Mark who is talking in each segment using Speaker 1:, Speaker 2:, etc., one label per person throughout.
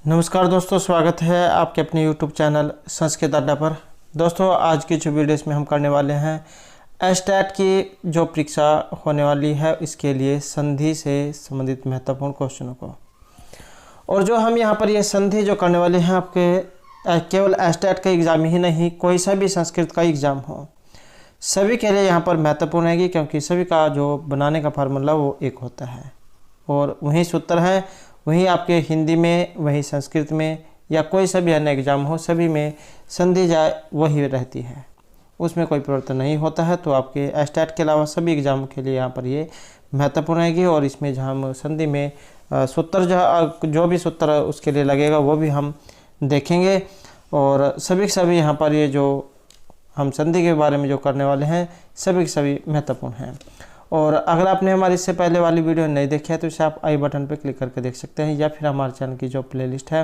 Speaker 1: नमस्कार दोस्तों, स्वागत है आपके अपने YouTube चैनल संस्कृत अड्डा पर। दोस्तों, आज की जो वीडियो इसमें हम करने वाले हैं एस्टेट की जो परीक्षा होने वाली है इसके लिए संधि से संबंधित महत्वपूर्ण क्वेश्चनों को। और जो हम यहाँ पर ये संधि जो करने वाले हैं आपके केवल एस्टेट का एग्ज़ाम ही नहीं, कोई सा भी संस्कृत का एग्ज़ाम हो सभी के लिए यहाँ पर महत्वपूर्ण है, क्योंकि सभी का जो बनाने का फार्मूला वो एक होता है और वही सूत्र है। वहीं आपके हिंदी में, वहीं संस्कृत में या कोई सा भी अन्य एग्ज़ाम हो सभी में संधि जाए वही रहती है, उसमें कोई परिवर्तन नहीं होता है। तो आपके एस्टेट के अलावा सभी एग्ज़ाम के लिए यहाँ पर ये महत्वपूर्ण रहेगी। और इसमें जहाँ हम संधि में सूत्र जो भी सूत्र उसके लिए लगेगा वो भी हम देखेंगे। और सभी यहाँ पर ये जो हम संधि के बारे में जो करने वाले हैं सभी महत्वपूर्ण हैं। और अगर आपने हमारी इससे पहले वाली वीडियो नहीं देखी है तो इसे आप आई बटन पर क्लिक करके देख सकते हैं, या फिर हमारे चैनल की जो प्लेलिस्ट है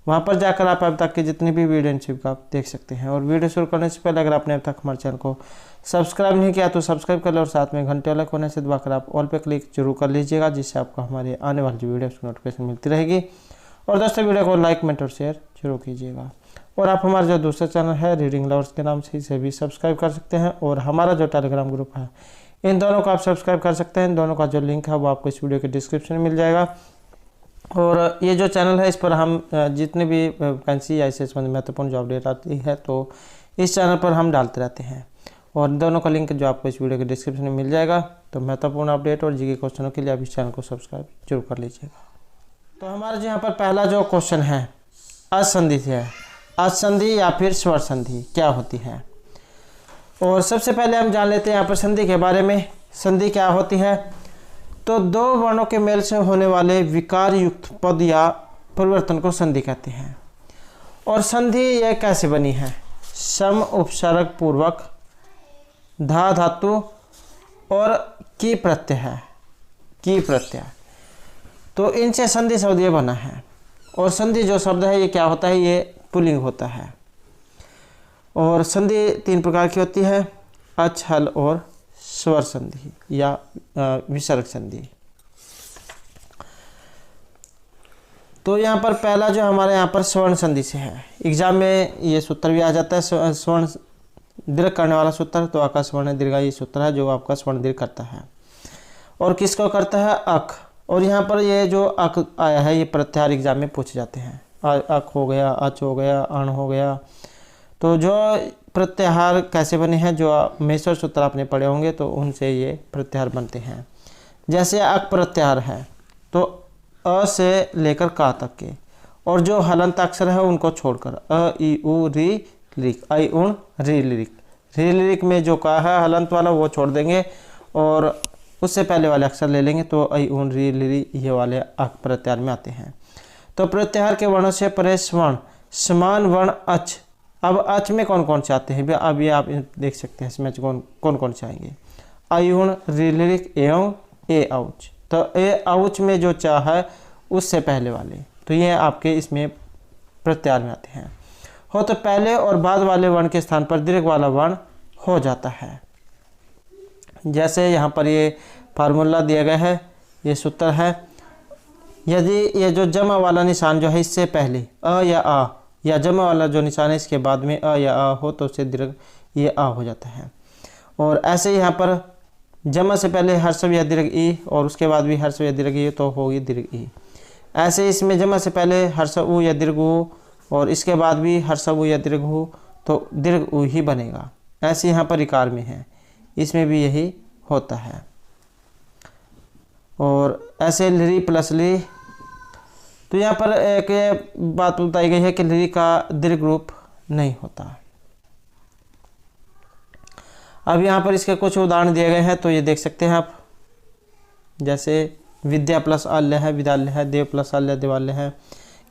Speaker 1: वहां पर जाकर आप अब तक की जितनी भी वीडियो इन आप देख सकते हैं। और वीडियो शुरू करने से पहले अगर आपने अब तक हमारे चैनल को सब्सक्राइब नहीं किया तो सब्सक्राइब कर लो और साथ में घंटे वाला कोने से दबाकर आप ऑल पे क्लिक जरूर कर लीजिएगा, जिससे आपको हमारे आने वाली जो वीडियो की नोटिफिकेशन मिलती रहेगी। और दोस्तों, वीडियो को लाइक, कमेंट और शेयर जरूर कीजिएगा। और आप हमारा जो दूसरा चैनल है रीडिंग लवर्स के नाम से इसे भी सब्सक्राइब कर सकते हैं। और हमारा जो टेलीग्राम ग्रुप है इन दोनों को आप सब्सक्राइब कर सकते हैं। इन दोनों का जो लिंक है वो आपको इस वीडियो के डिस्क्रिप्शन में मिल जाएगा। और ये जो चैनल है इस पर हम जितने भी वैकेंसी या इससे संबंधित महत्वपूर्ण जो अपडेट आती है तो इस चैनल पर हम डालते रहते हैं। और दोनों का लिंक जो आपको इस वीडियो के डिस्क्रिप्शन में मिल जाएगा। तो महत्वपूर्ण अपडेट और जीके क्वेश्चनों के लिए आप इस चैनल को सब्सक्राइब जरूर कर लीजिएगा। तो हमारा जो यहाँ पर पहला जो क्वेश्चन है असंधि से है। असंधि या फिर स्वर संधि क्या होती है? और सबसे पहले हम जान लेते हैं यहाँ पर संधि के बारे में। संधि क्या होती है? तो दो वर्णों के मेल से होने वाले विकार युक्त पद या परिवर्तन को संधि कहते हैं। और संधि यह कैसे बनी है? सम उपसर्ग पूर्वक धा धातु और की प्रत्यय है। की प्रत्यय, तो इनसे संधि शब्द ये बना है। और संधि जो शब्द है ये क्या होता है? ये पुल्लिंग होता है। और संधि तीन प्रकार की होती है, अच, हल और स्वर संधि या विसर्ग संधि। तो यहाँ पर पहला जो हमारे यहाँ पर स्वर्ण संधि से है। एग्जाम में ये सूत्र भी आ जाता है, स्वर्ण दीर्घ करने वाला सूत्र। तो आका स्वर्ण दीर्घ ये सूत्र है जो आपका स्वर्ण दीर्घ करता है। और किसको करता है? अक। और यहाँ पर ये जो अक आया है ये प्रत्याहार एग्जाम में पूछे जाते हैं। अक हो गया, अच हो गया, अण हो गया। तो जो प्रत्याहार कैसे बने हैं, जो मेसर सूत्र आपने पढ़े होंगे तो उनसे ये प्रत्याहार बनते हैं। जैसे अक प्रत्याहार है तो अ से लेकर का तक के, और जो हलंत अक्षर है उनको छोड़कर अ, इ, उ, री, लिरिक, आई, उण, री, लिरिक। री लिरिक में जो का है हलंत वाला वो छोड़ देंगे और उससे पहले वाले अक्षर ले लेंगे। तो आई, उण, री, लिरी ये वाले अक प्रत्याहार में आते हैं। तो प्रत्याहार के वर्णों से परे स्वर्ण समान वर्ण अच। अब अच में कौन कौन से आते हैं? अब ये आप देख सकते हैं इसमें कौन कौन से आएंगे। अयुण, रिलिरिक एवं ए औच। तो ए औच में जो चा है उससे पहले वाले, तो ये आपके इसमें प्रत्याहार में आते हैं। हो तो पहले और बाद वाले वर्ण के स्थान पर दीर्घ वाला वर्ण हो जाता है। जैसे यहाँ पर ये फार्मूला दिया गया है, ये सूत्र है। यदि ये जो जमा वाला निशान जो है इससे पहले अ या आ, या जमा वाला जो निशान है इसके बाद में अ या आ हो तो उससे दीर्घ ये आ हो जाता है। और ऐसे यहाँ पर जमा से पहले हर्षव या दीर्घ ई और उसके बाद भी हर्षव या दीर्घ ई तो होगी दीर्घ ई। ऐसे इसमें जमा से पहले हर्षव उ या दीर्घ उ और इसके बाद भी हर्षव उ या दीर्घ उ तो दीर्घ उ ही बनेगा। ऐसे यहाँ पर इकार में है, इसमें भी यही होता है। और ऐसे लिरी प्लस ली, तो यहाँ पर एक बात बताई गई है कि लिरी का दीर्घ रूप नहीं होता। अब यहाँ पर इसके कुछ उदाहरण दिए गए हैं तो ये देख सकते हैं आप। जैसे विद्या प्लस आल्य है विद्यालय है, देव प्लस आल्य देवालय है,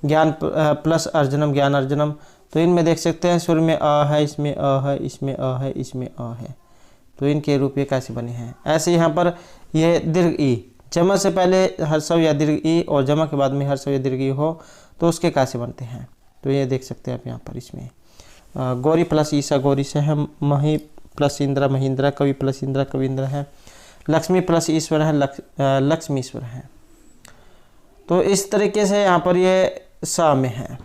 Speaker 1: ज्ञान प्लस अर्जनम ज्ञान अर्जनम। तो इनमें देख सकते हैं सुर में अ है, इसमें अ है, इसमें अ है, इसमें अ है। तो इनके रूप ये कैसे बने हैं? ऐसे यहाँ पर ये दीर्घ ई, जमा से पहले हर्षव या दीर्घ ई और जमा के बाद में हर्षव या दीर्घ ई हो तो उसके कैसे बनते हैं? तो ये देख सकते हैं आप यहाँ पर। इसमें गौरी प्लस ईसा गौरी से है, मही प्लस इंद्रा महिंद्रा, कवि प्लस इंद्रा कविंद्र है, लक्ष्मी प्लस ईश्वर है, लक्ष्मी ईश्वर है। तो इस तरीके से यहाँ पर ये सा में है।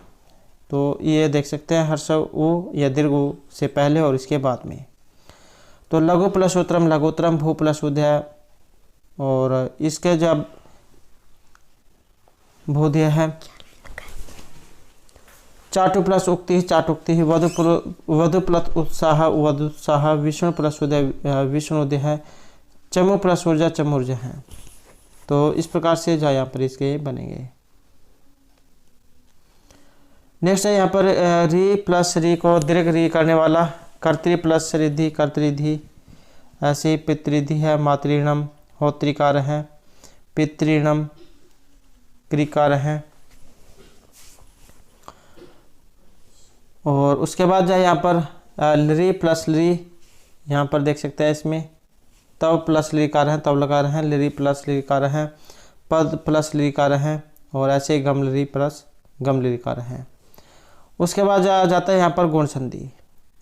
Speaker 1: तो ये देख सकते हैं हर्षव उ या दीर्घ उ से पहले और इसके बाद में। तो लघु प्लस उत्तरम लघुत्तरम भू प्लस उदय, और इसके जब भूधेय है। चाटु प्लस उक्ति चाटुक्ति, वधु प्लस उत्साह वधुत्साह, विष्णु प्लस उदय विष्णुदय है, चमु प्लस ऊर्जा चमुर्जा है। तो इस प्रकार से जो यहाँ पर इसके बनेंगे। नेक्स्ट है यहाँ पर री प्लस री को दीर्घ री करने वाला, कर्तृ प्लस रिधि कर्तृधि, ऐसे पितृधि है, मातृणम होत्रिकार है, पितृणम क्रिकार है। और उसके बाद जो है यहाँ पर लरी प्लस लरी, यहाँ पर देख सकते हैं इसमें तव प्लस लरीकार है, तव लकार है, लरी प्लस लरीकार है, पद प्लस लरीकार है, और ऐसे गम लरी प्लस गम लरीकार है। उसके बाद जाता है यहाँ पर गुण संधि।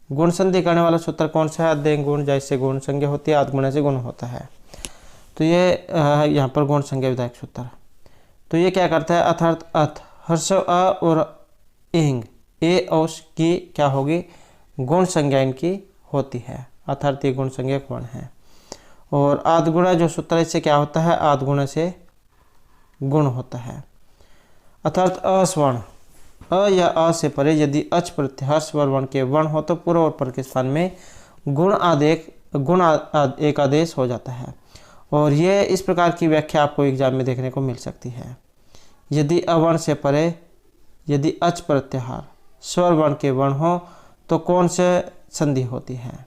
Speaker 1: गुण संधि करने वाला सूत्र कौन सा है? अध्ययन गुण जैसे गुण संज्ञा होती है, आद गुण से गुण होता है। तो ये यहाँ पर गुण संज्ञा विधायक सूत्र। तो ये क्या करता है? अर्थात अथ हर्षव अ और इंग ए औस की क्या होगी? गुण संज्ञा इनकी होती है, अर्थात ये गुण संज्ञा गुण है। और आदगुणा जो सूत्र इससे क्या होता है? आदगुण से गुण होता है। अर्थात अस्वर्ण अ या अ से परे यदि अच प्रत्याहार स्वर वर्ण के वर्ण हो तो पूर्व और पर के स्थान में गुण एक आदेश हो जाता है। और ये इस प्रकार की व्याख्या आपको एग्जाम में देखने को मिल सकती है। यदि अवर्ण से परे यदि अच प्रत्याहार स्वर वर्ण के वर्ण हो तो कौन से संधि होती है?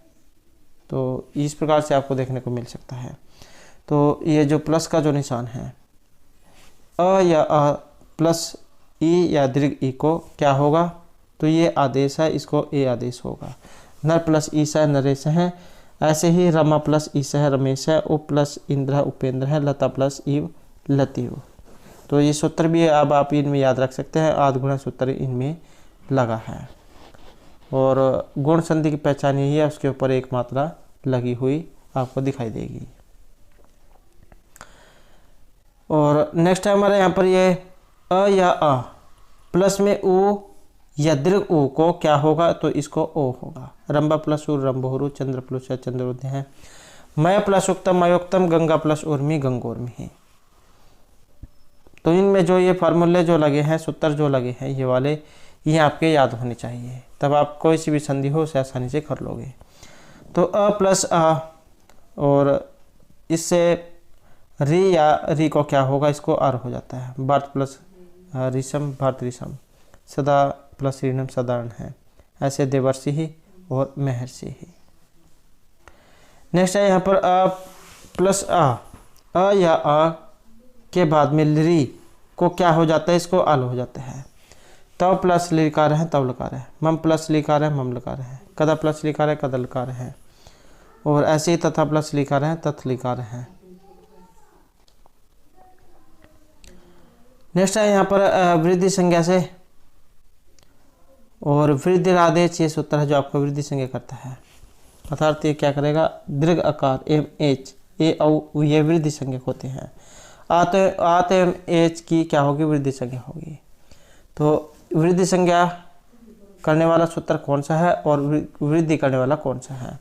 Speaker 1: तो इस प्रकार से आपको देखने को मिल सकता है। तो ये जो प्लस का जो निशान है अ या अ प्लस ई या दीर्घ ई को क्या होगा? तो ये आदेश है, इसको ए आदेश होगा। नर प्लस ईसा है नरेश है, ऐसे ही रमा प्लस ईसा है रमेश है, उप प्लस इंद्र है उपेंद्र है, लता प्लस इव लतीव। तो ये सूत्र भी अब आप इनमें याद रख सकते हैं, आदगुणा सूत्र इनमें लगा है। और गुण संधि की पहचान यही है, उसके ऊपर एक मात्रा लगी हुई आपको दिखाई देगी। और नेक्स्ट है हमारे यहाँ पर ये अ या अ प्लस में उ या दीर्घ उ को क्या होगा? तो इसको ओ होगा। रंभा प्लस उर रंभोरु, चंद्र प्लस चंद्रोदय है, मय प्लस उक्तम मयोक्तम, गंगा प्लस उर्मी गंगोर्मी है। तो इनमें जो ये फार्मूले जो लगे हैं, सूत्र जो लगे हैं, ये वाले ये आपके याद होने चाहिए, तब आप कोई सी भी संधि हो उसे आसानी से कर लोगे। तो अ प्लस आ, और इससे री या री को क्या होगा? इसको आर हो जाता है। भारत प्लस ऋषम भारत ऋषम, सदा प्लस ऋणम साधारण है, ऐसे देवर्षि ही और महर्षि ही। नेक्स्ट है यहाँ पर अ प्लस अ या अ के बाद में री को क्या हो जाता है? इसको आल हो जाता है। तव प्लस लिकार है तव लकार है, मम प्लस लिकार है मम लकार है, कदा प्लस लिकार है कदा लकार है, और ऐसे ही तथा प्लस लिकार है तथ लिकार है। नेक्स्ट है यहाँ पर वृद्धि संज्ञा से, और वृद्धि आदेश ये सूत्र है जो आपको वृद्धि संज्ञा करता है। अर्थात ये क्या करेगा? दीर्घ आकार एम एच ए औ ये वृद्धि संज्ञक होते हैं। आत एम एच की क्या होगी? वृद्धि संज्ञा होगी। तो वृद्धि संज्ञा करने वाला सूत्र कौन सा है और वृद्धि करने वाला कौन सा है?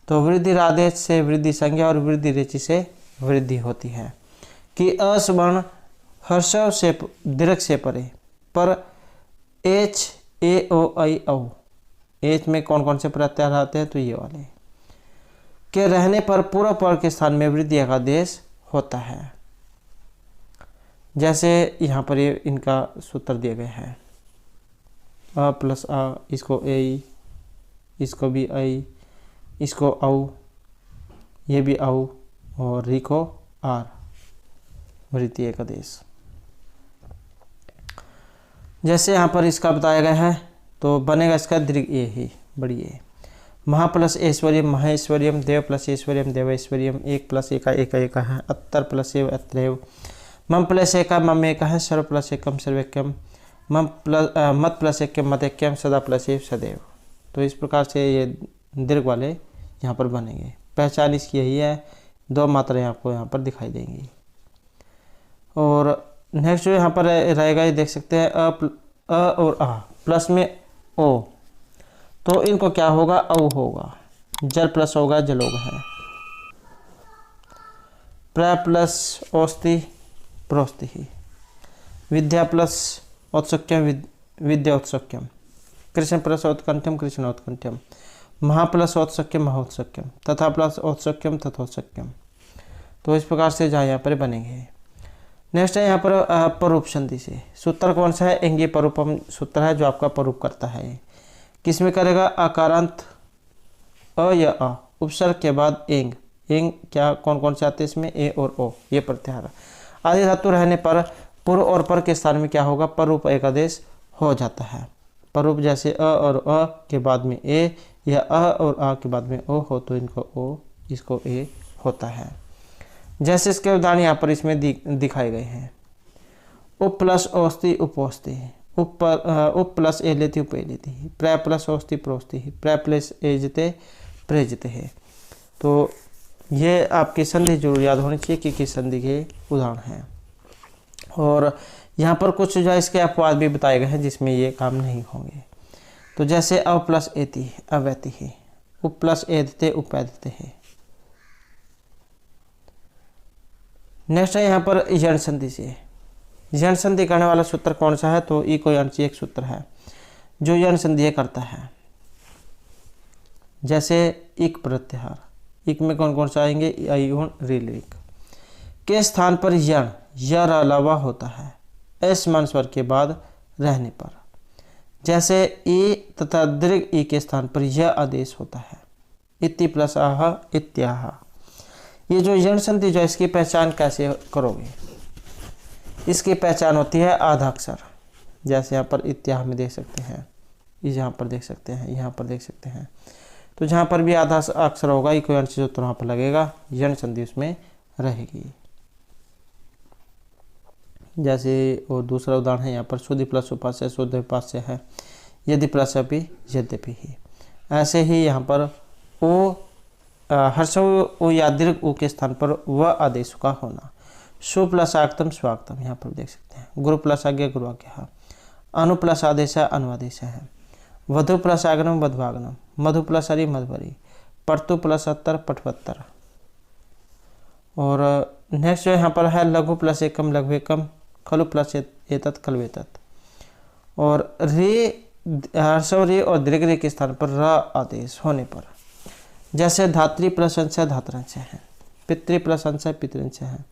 Speaker 1: तो वृद्धि आदेश से वृद्धि संज्ञा और वृद्धि रेचि से वृद्धि होती है कि अस्वर्ण हर्षव से दीर्घ से परे पर एच ए ओ आई औ, एच में कौन कौन से प्रत्याहार आते हैं? तो ये वाले के रहने पर पूर्व पर के स्थान में वृद्धि का आदेश होता है। जैसे यहाँ पर ये इनका सूत्र दिए गए हैं, अ प्लस आ, इसको ए, इसको भी आई, इसको औ, ये भी औ, और री को आर, वृद्धि एक आदेश। जैसे यहाँ पर इसका बताया गया है तो बनेगा इसका दीर्घ ए ही बड़ी ए। महा प्लस ऐश्वर्यम महेश्वर्यम, देव प्लस ऐश्वर्यम देवैश्वर्यम, एक प्लस एका है, अत्तर प्लस एव अत्रैव, मम प्लस एका मम एका है, सर्व प्लस एकम सर्वेक्यम, मत प्लस एकम मतेक्यम, सदा प्लस एव सदैव। तो इस प्रकार से ये दीर्घ वाले यहाँ पर बनेंगे। पहचान इसकी यही है, दो मात्राएं आपको यहाँ पर दिखाई देंगी। और नेक्स्ट जो यहाँ पर रहेगा, ये देख सकते हैं अ और आ प्लस में ओ, तो इनको क्या होगा, औ होगा। जल प्लस होगा जलोग है। प्र प्लस औस्ति प्रोस्ति ही। विद्या प्लस औत्सुक्यम विद्या औत्सुक्यम। कृष्ण प्लस औत्कंठ्यम कृष्ण औत्कंठ्यम। महा प्लस औत्सुक्यम महोत्सुक्यम। तथा प्लस औत्सुक्यम तथोत्सुक्यम। तो इस प्रकार से जहाँ यहाँ पर बनेंगे। नेक्स्ट है यहाँ पर परूप संधि से सूत्र कौन सा है, एंगी परूपम सूत्र है जो आपका परूप करता है। किस में करेगा, अकारांत अ या अ, उपसर्ग के बाद एंग। एंग क्या कौन कौन से आते हैं इसमें, ए और ओ, ये प्रत्याहार। आदि धातु रहने पर पूर्व और पर के स्थान में क्या होगा, परूप एक आदेश हो जाता है। परूप जैसे अ और अ के बाद में ए या अ और आ के बाद में ओ हो तो इनको ओ, इसको ए होता है। जैसे इसके उदाहरण यहाँ पर इसमें दिखाए गए हैं। उप प्लस औस्ति उपोस्ति, उप प्लस ए लेती उप ए लेती, प्र प्लस औस्ति प्रोस्ति, प्र प्लस एजते प्रेजते है। तो ये आपकी संधि जरूर याद होनी चाहिए कि किस संधि के उदाहरण हैं। और यहाँ पर कुछ जो है इसके अपवाद भी बताए गए हैं जिसमें ये काम नहीं होंगे। तो जैसे अव प्लस एति अवैति है, उप प्लस एदते उपैदते है। नेक्स्ट है यहाँ पर यण संधि से। यण संधि करने वाला सूत्र कौन सा है, तो ई कोई अंश एक सूत्र है जो यण संधि करता है। जैसे इक प्रत्याहार, इक में कौन कौन सा आएंगे, अयुण ऋलिक के स्थान पर यण यर अलावा होता है असमान स्वर के बाद रहने पर। जैसे ई तथा दीर्घ ई के स्थान पर यह आदेश होता है, इति प्लस आह इत्याह। ये जो यण संधि जो इसकी पहचान कैसे करोगे, इसकी पहचान होती है आधा अक्षर। जैसे यहाँ पर इत्याह में देख सकते हैं, यहाँ पर देख सकते हैं, यहाँ पर देख सकते हैं। तो जहाँ पर भी आधा अक्षर होगा ये कोई अंश सूत्र वहाँ पर लगेगा, यण संधि उसमें रहेगी। जैसे और दूसरा उदाहरण है यहाँ पर शुद्धि प्लस उपास्य शुद्ध उपास्य है, यदि प्लस अपि यद्यपि ही। ऐसे ही यहाँ पर ओ हर्ष ओ या दीर्घ ओ के स्थान पर व आदेश का होना। सु प्लस आगतम स्वागतम, यहाँ पर देख सकते हैं। गुरु प्लस आज्ञा गुरु आज्ञा। अनु प्लस आदेश अनुआदेश है। वधु प्लस आगनम वधवागनम। मधु प्लस हरि मधुवरी। पटतु प्लस अत्तर पटवत्तर। और नेक्स्ट जो यहाँ पर है लघु प्लस एकम लघु एकम, खलु प्लस एतत् खलु एतत्। और रे हर्षव रे और दीर्घ रे के स्थान पर र आदेश होने पर। जैसे धात्री प्लस अंश धातरंश है, पितृ प्लस अंश पितृंश है,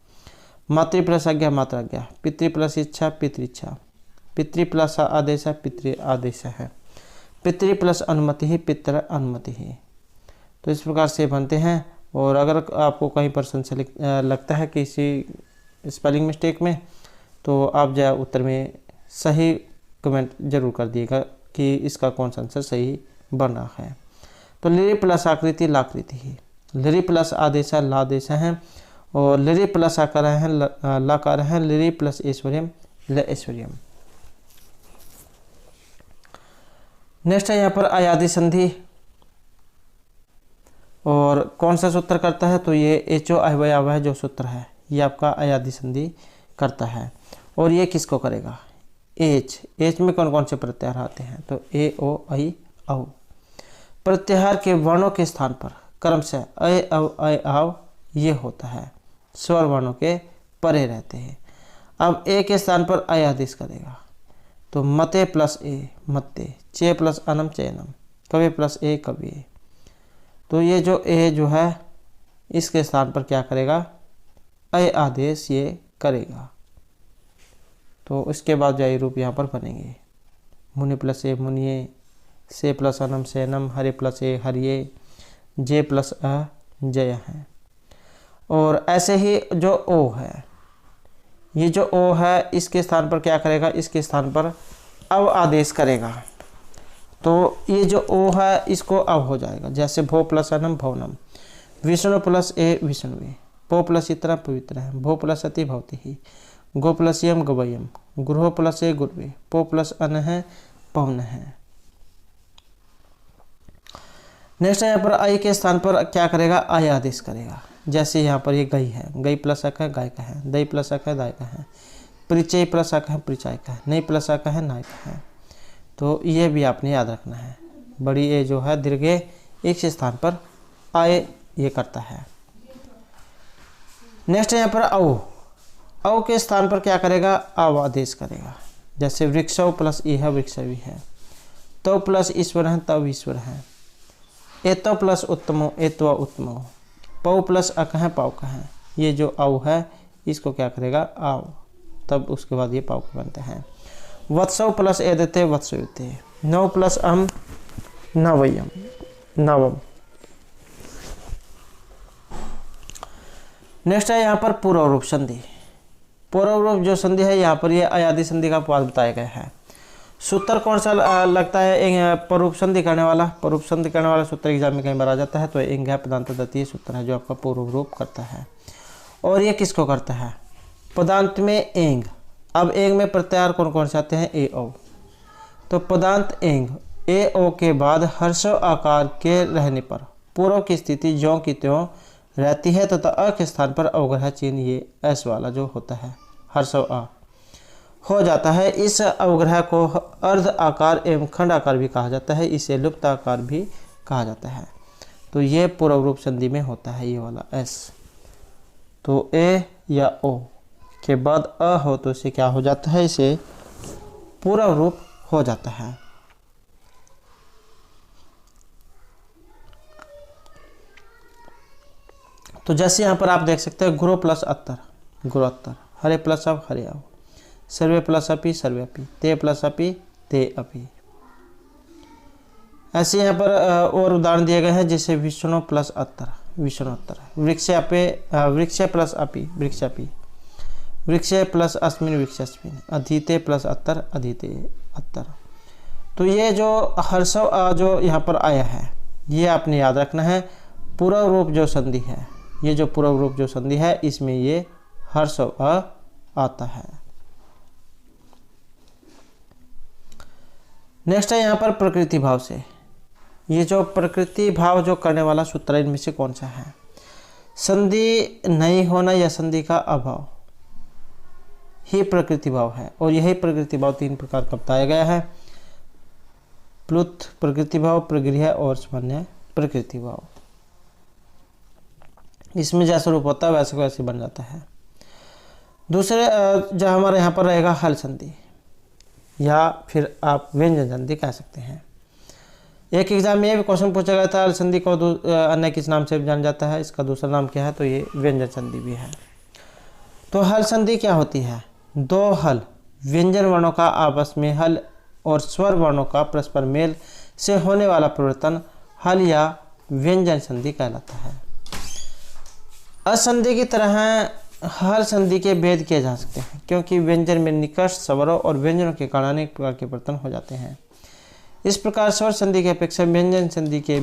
Speaker 1: मातृ प्लस आज्ञा मात्राज्ञा, पितृ प्लस इच्छा पितृच्छा, पितृ प्लस आदेश पितृ आदेश है, पितृ प्लस अनुमति ही पितृ अनुमति ही। तो इस प्रकार से बनते हैं। और अगर आपको कहीं पर संशय लगता है किसी स्पेलिंग मिस्टेक में, तो आप जो उत्तर में सही कमेंट जरूर कर दिएगा कि इसका कौन सा आंसर सही बन रहा है। तो लिरि प्लस आकृति लाकृति ही, लिरि प्लस आदेश लादेश है, और लिरि प्लस आकार है लाकार है, लिरि प्लस ऐश्वर्यम ल ऐश्वर्यम। नेक्स्ट है यहाँ पर अयादि संधि। और कौन सा सूत्र करता है, तो ये एचो अवयव जो सूत्र है ये आपका अयादि संधि करता है। और ये किसको करेगा, एच। एच में कौन कौन से प्रत्याहार आते हैं, तो ए ओ ऐ औ। प्रत्याहार के वर्णों के स्थान पर क्रम से अय अव अय आव ये होता है, स्वर वर्णों के परे रहते हैं। अब ए के स्थान पर अय आदेश करेगा, तो मते प्लस ए मत्ते, चे प्लस अनम चैनम, कवे प्लस ए कवे। तो ये जो ए जो है इसके स्थान पर क्या करेगा, अय आदेश ये करेगा। तो इसके बाद जो रूप यहाँ पर बनेंगे, मुनि प्लस ए मुनिये, से प्लस अनम सेनम, हरे प्लस ए हरिये, जे प्लस अ जय है। और ऐसे ही जो ओ है, ये जो ओ है इसके स्थान पर क्या करेगा, इसके स्थान पर अव आदेश करेगा। तो ये जो ओ है इसको अव हो जाएगा। जैसे भो प्लस अनम भवनम, विष्णु प्लस ए विष्णुवे, पो प्लस इतना पवित्र है, भो प्लस अति भवती ही, गो प्लस यम गवयम, गुरु प्लस ए गुरुवे, पो प्लस अन है पवन है। नेक्स्ट यहाँ पर आई के स्थान पर क्या करेगा, आय आदेश करेगा। जैसे यहाँ पर ये गई है, गई प्लस अक है गाय का है, दई प्लस अक है दाय का है, परिचय प्लस अक है परिचायक है, नहीं प्लस अक है नायक है। तो ये भी आपने याद रखना है। बड़ी ए जो है दीर्घ एक से स्थान पर आए ये करता है। नेक्स्ट यहाँ पर औ के स्थान पर क्या करेगा, आव आदेश करेगा। जैसे वृक्षव प्लस ई है वृक्षवी है, तो प्लस ईश्वर है तब ईश्वर है, एतो प्लस उत्तमो एत्व उत्तमो, पौ प्लस अक है पावक है। ये जो औ है इसको क्या करेगा आव, तब उसके बाद ये पावक बनते हैं। वत्सव प्लस ए देते वत्सयुते, नव प्लस अम नवयम नवम। नेक्स्ट है यहाँ पर पूर्व रूप संधि। पूर्व रूप जो संधि है यहाँ पर ये अयादि संधि का पाठ बताया गया है। सूत्र कौन सा लगता है पूर्व संधि करने वाला, पूर्व संधि करने वाला सूत्र एग्जाम में कई बार आ जाता है। तो इंग है पदांत द्वितीय सूत्र है जो आपका पूर्व रूप करता है। और ये किसको करता है, पदांत में एंग। अब एंग में प्रत्याहार कौन कौन से आते हैं, ए ओ। तो पदांत एंग ए ओ के बाद हर्षव आकार के रहने पर पूर्व की स्थिति ज्यों की त्यों रहती है तथा अ के स्थान पर अवग्रह चिन्ह ये एस वाला जो होता है हर्षव आ हो जाता है। इस अवग्रह को अर्ध आकार एवं खंड आकार भी कहा जाता है, इसे लुप्त आकार भी कहा जाता है। तो ये पूर्व रूप संधि में होता है ये वाला एस। तो ए या ओ के बाद अ हो तो इसे क्या हो जाता है, इसे पूर्व रूप हो जाता है। तो जैसे यहाँ पर आप देख सकते हैं गुरु प्लस अत्तर गुरुत्तर, हरे प्लस अब हरे अब, सर्वे प्लस अपि सर्वे अपि, ते प्लस अपि ते अपि। ऐसे यहाँ पर और उदाहरण दिए गए हैं जैसे विष्णु प्लस अत्तर विष्णुत्तर, वृक्ष अपे वृक्ष प्लस अपि वृक्ष अपि, वृक्ष प्लस अस्मिन वृक्षस्मिन, अधीते प्लस अत्तर अधीते अत्तर। तो ये जो हर्षव जो यहाँ पर आया है ये आपने याद रखना है। पूर्व रूप जो संधि है, ये जो पूर्व रूप जो संधि है इसमें ये हर्षव आता है। नेक्स्ट है यहाँ पर प्रकृति भाव से। ये जो प्रकृति भाव जो करने वाला सूत्र इनमें से कौन सा है, संधि नहीं होना या संधि का अभाव ही प्रकृति भाव है। और यही प्रकृति भाव तीन प्रकार का बताया गया है, प्लुत प्रकृति भाव, प्रगृह्य और सामान्य प्रकृति भाव। इसमें जैसा रूप होता है वैसे वैसे बन जाता है। दूसरे जो हमारे यहाँ पर रहेगा हल संधि या फिर आप व्यंजन संधि कह सकते हैं। एक एग्जाम में ये भी क्वेश्चन पूछा गया था, हल संधि को अन्य किस नाम से जाना जाता है, इसका दूसरा नाम क्या है, तो ये व्यंजन संधि भी है। तो हल संधि क्या होती है, दो हल व्यंजन वर्णों का आपस में हल और स्वर वर्णों का परस्पर मेल से होने वाला परिवर्तन हल या व्यंजन संधि कहलाता है। असंधि की तरह हल संधि के भेद किए जा सकते हैं क्योंकि व्यंजन में निकष स्वरों और व्यंजनों के कारण अनेक प्रकार के परिवर्तन हो जाते हैं। इस प्रकार स्वर संधि की अपेक्षा व्यंजन संधि के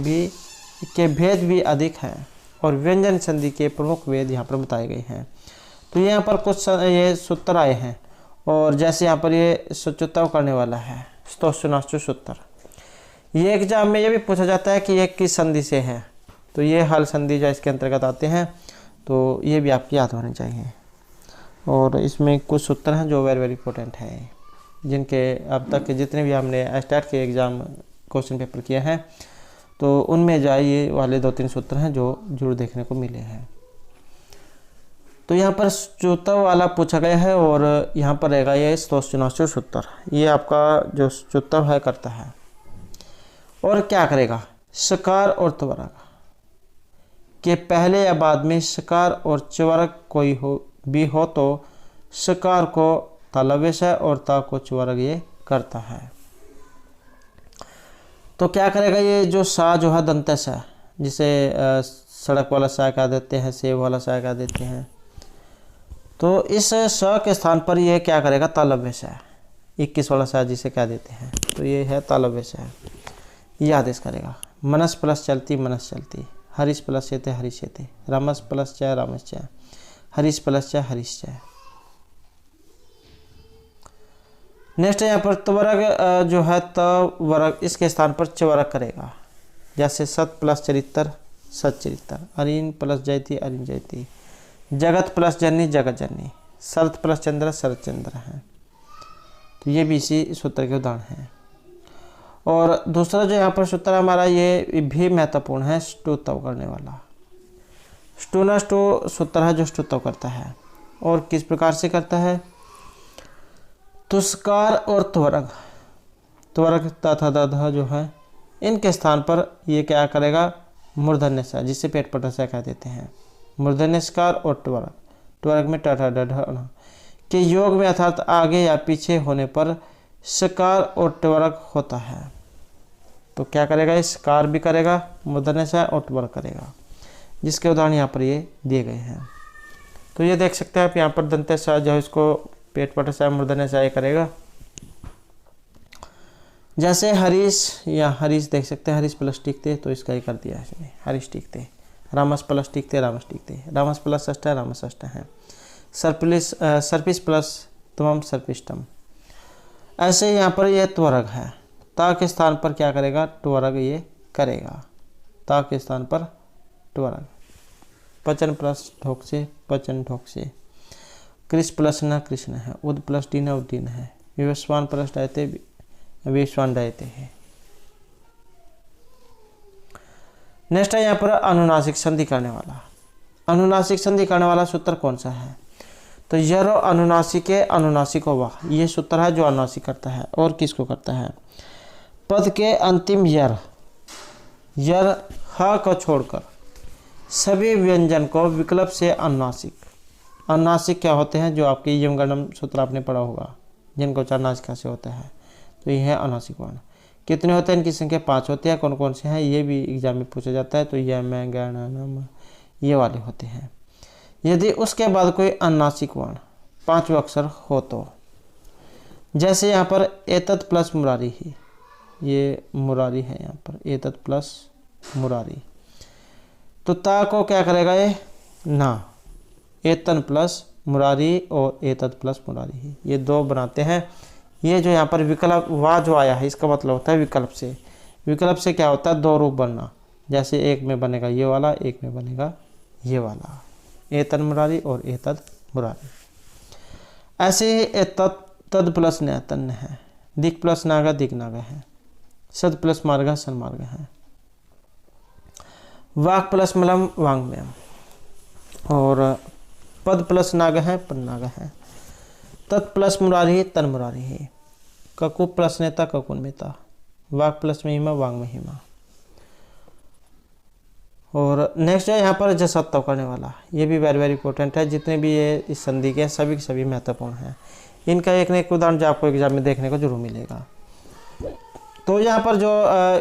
Speaker 1: भेद भी अधिक हैं और व्यंजन संधि के प्रमुख भेद यहाँ पर बताए गए हैं। तो यहाँ पर कुछ ये सूत्र आए हैं और जैसे यहाँ पर ये सुचुत्व करने वाला है स्तोष्णाश्चु सूत्र। ये एग्जाम में ये भी पूछा जाता है कि ये किस संधि से है, तो ये हल संधि जो इसके अंतर्गत आते हैं, तो ये भी आपकी याद होने चाहिए। और इसमें कुछ सूत्र हैं जो वेरी वेरी इंपॉर्टेंट हैं, जिनके अब तक के जितने भी हमने एस्टेट के एग्ज़ाम क्वेश्चन पेपर किए हैं तो उनमें जो ये वाले 2-3 सूत्र हैं जो जरूर देखने को मिले हैं। तो यहाँ पर चौथव वाला पूछा गया है और यहाँ पर रहेगा ये स्तोष्णाश्चु सूत्र। ये आपका जो चौथव है करता है और क्या करेगा, सकार और त्वरक के पहले या बाद में सकार और च्वरक कोई भी हो तो सकार को तालव्यश है और ता को च्वरक ये करता है। तो क्या करेगा, ये जो सा जो है दंतस है, जिसे सड़क वाला सा कह देते हैं, सेब वाला सा कह देते हैं, तो इस स के स्थान पर ये क्या करेगा, तालव्यश है, 21 वाला सा जिसे कह देते हैं, तो ये है तालव्यश है, ये आदेश करेगा। मनस प्लस चलती मनस चलती, हरीश प्लस चेते हरीश चेते, रामस प्लस च रामस च, हरीश प्लस च हरीश च। नेक्स्ट यहाँ पर त्वरक जो है त्वरक, इसके स्थान पर च्वरक करेगा। जैसे सत प्लस चरित्र सत चरित्र, अरिन प्लस जयती अरिन जयती, जगत प्लस जननी जगत जननी, शरत प्लस चंद्र शरत चंद्र है। तो ये भी इसी सूत्र के उदाहरण हैं। और दूसरा जो यहाँ पर सूत्र हमारा ये भी महत्वपूर्ण है, स्टुत्व करने वाला। स्टू सूत्र है जो स्टुत्व करता है। और किस प्रकार से करता है? तुस्कार और त्वरक, त्वरक तथा दध जो है इनके स्थान पर ये क्या करेगा? मूर्धन्य सा, जिसे पेट पटसा कह देते हैं। मूर्धन्य स्कार और त्वरक, त्वरक में टठा डढ़ के योग में अर्थात आगे या पीछे होने पर सकार और त्वरक होता है। तो क्या करेगा? इस कार भी करेगा, मूर्धन्य सा और त्वरक करेगा, जिसके उदाहरण यहाँ पर ये दिए गए हैं। तो ये देख सकते हैं आप यहाँ पर दंत सा जो इसको पेट पटसा मूर्धन्य सा ये करेगा। जैसे हरीश या हरीश देख सकते हैं, हरीश प्लस टीकते तो इसका ही कर दिया इसने, हरीश टीकते। रामस प्लस टीकते रामस टीकते, रामस प्लस षष्ठ रामस षष्ठ है। सर्पिस प्लस तमम सर्पिष्टम। ऐसे यहाँ पर यह त्वरक है, ता के स्थान पर क्या करेगा? त्वरक ये करेगा, ता के स्थान पर त्वरक। पचन प्लस ढोक से पचन ढोक से। कृष प्लस न कृष्ण है, उद प्लस डीन उद्दीन है। विवस्वान प्लस डयते विश्वान डयते है। नेक्स्ट है यहाँ पर अनुनासिक संधि करने वाला। अनुनासिक संधि करने वाला सूत्र कौन सा है? तो यरो अनुनासिके अनुनासिको वाह, ये सूत्र है जो अनुनासिक करता है। और किसको करता है? पद के अंतिम यर ह को छोड़कर सभी व्यंजन को विकल्प से अनुनासिक। अनुनासिक क्या होते हैं? जो आपके यमगणम सूत्र आपने पढ़ा होगा, जिनको उच्चारण नासिका से होता है। तो यह है अनुनासिक वर्ण। कितने होते हैं? इनकी संख्या 5 होती है। कौन कौन से हैं ये भी एग्जाम में पूछा जाता है। तो यह मैं गण नम ये वाले होते हैं। यदि उसके बाद कोई अनुनासिक वर्ण 5 अक्षर हो तो, जैसे यहाँ पर एतत् प्लस मुरारी ही, ये मुरारी है यहाँ पर, एतत् प्लस मुरारी। तो ता को क्या करेगा? ये ना, एतन प्लस मुरारी और एतत् प्लस मुरारी ही, ये 2 बनाते हैं। ये जो यहाँ पर विकल्प वाह जो आया है इसका मतलब होता है विकल्प से। विकल्प से क्या होता है? 2 रूप बनना। जैसे एक में बनेगा ये वाला, एक में बनेगा ये वाला, एतन मुरारी और एतद मुरारी। ऐसे ही एतत् तद प्लस नैतन्य है, दिक प्लस नागा दिक नागा है, सद प्लस मार्ग सन्मार्ग है, वाक प्लस मलम वांग्मयम, और पद प्लस नाग है पद नाग है, तत् प्लस मुरारी तन मुरारी है, ककु प्लस नेता ककुन मेता, वाक प्लस महिमा वांग महिमा। और नेक्स्ट है यहाँ पर जसत्व करने वाला। ये भी वेरी वेरी इंपॉर्टेंट है। जितने भी ये इस संधि के सभी के सभी महत्वपूर्ण हैं। इनका एक न एक उदाहरण जो आपको एग्जाम में देखने को जरूर मिलेगा। तो यहाँ पर जो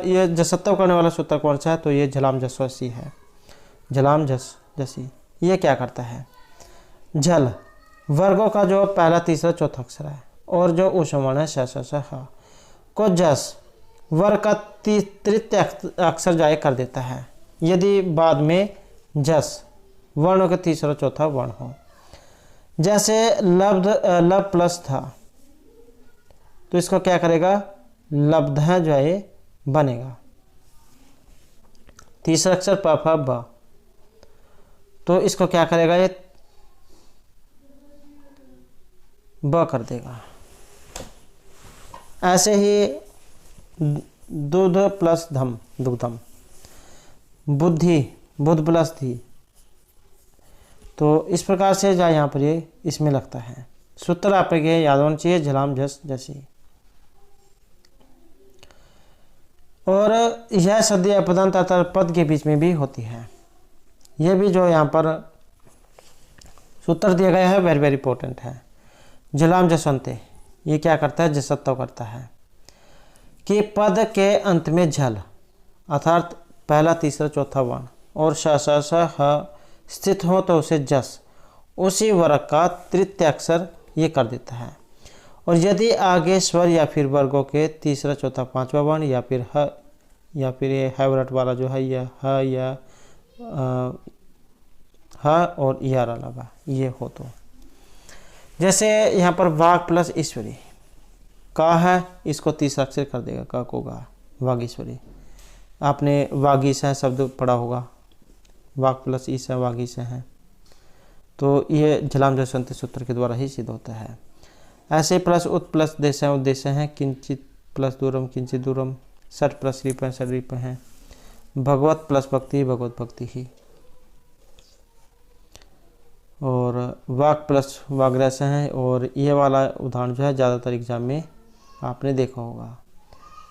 Speaker 1: ये जसत्व करने वाला सूत्र कौन सा है? तो ये झलाम जसवसी है। झलाम जस जसी ये क्या करता है? झल वर्गों का जो पहला तीसरा चौथा अक्षर है और जो उष्मवर्ण है श श श ह को जस वर्ग का तृतीय अक्षर जाए कर देता है यदि बाद में जस वर्णों का तीसरा चौथा वर्ण हो। जैसे लब प्लस था तो इसको क्या करेगा? लब्ध जो है बनेगा। तीसरा अक्षर प फ ब तो इसको क्या करेगा? ये ब कर देगा। ऐसे ही दूध प्लस धम दुग्धम, बुद्धि बुद्ध प्लस थी। तो इस प्रकार से जा यहाँ पर ये इसमें लगता है। सूत्र आप याद होना चाहिए झलाम झस जैसी। और यह संधि अपदान तथा पद के बीच में भी होती है। यह भी जो यहाँ पर सूत्र दिया गया है वेरी वेरी इंपॉर्टेंट है। झलाम जसवंते ये क्या करता है? जसत्व करता है कि पद के अंत में झल अर्थात पहला तीसरा चौथा वर्ण और श श श ह स्थित हो तो उसे जस उसी वर्ग का तृतीय अक्षर ये कर देता है। और यदि आगे स्वर या फिर वर्गों के तीसरा चौथा पांचवा वर्ण या फिर ह या फिर ये हैवरट वाला जो है यह ह या ह और यार अलावा ये हो तो, जैसे यहाँ पर वाग प्लस ईश्वरी का है इसको तीसरा अक्षर कर देगा का को गा वागीश्वरी। आपने वागीश है शब्द पढ़ा होगा, वाग प्लस ईश है वागीश है। तो ये झलाम जसवंती सूत्र के द्वारा ही सिद्ध होता है। ऐसे प्लस उत प्लस देशे उद्देश्य हैं, किंचित प्लस दूरम किंचित दूरम, सठ प्लस रिप सठ रिप हैं, भगवत प्लस भक्ति भगवत भक्ति ही, और वाक प्लस वाग्रस हैं। और ये वाला उदाहरण जो है ज़्यादातर एग्जाम में आपने देखा होगा,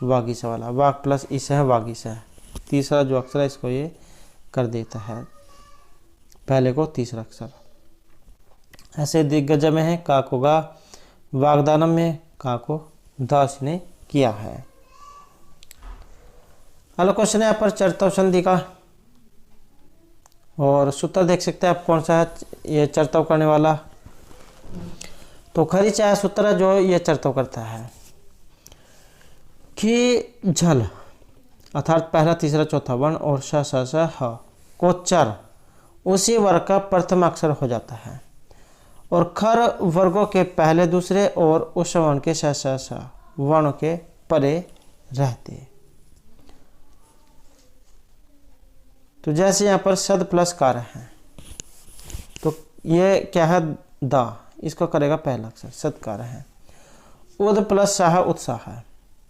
Speaker 1: वागीस वाला, वाक प्लस इस है वागीस है, तीसरा जो अक्षर है इसको ये कर देता है पहले को तीसरा अक्षर। ऐसे दिग्गज में है का को गा, वागदानम में का को दास ने किया है। अगला क्वेश्चन है यहाँ पर चरतव संधि का, और सूत्र देख सकते हैं आप कौन सा है ये चरतव करने वाला। तो खरी चाय सूत्र है जो ये चरतव करता है कि झल अर्थात पहला तीसरा चौथा वर्ण और श स स ह को चर उसी वर्ग का प्रथम अक्षर हो जाता है, और खर वर्गों के पहले दूसरे और उस वर्ण के श स स वर्णों के परे रहते। तो जैसे यहाँ पर सद प्लस कार है, तो ये क्या है दा, इसको करेगा पहला अक्षर सदकार है। उद प्लस साह उत्साह है,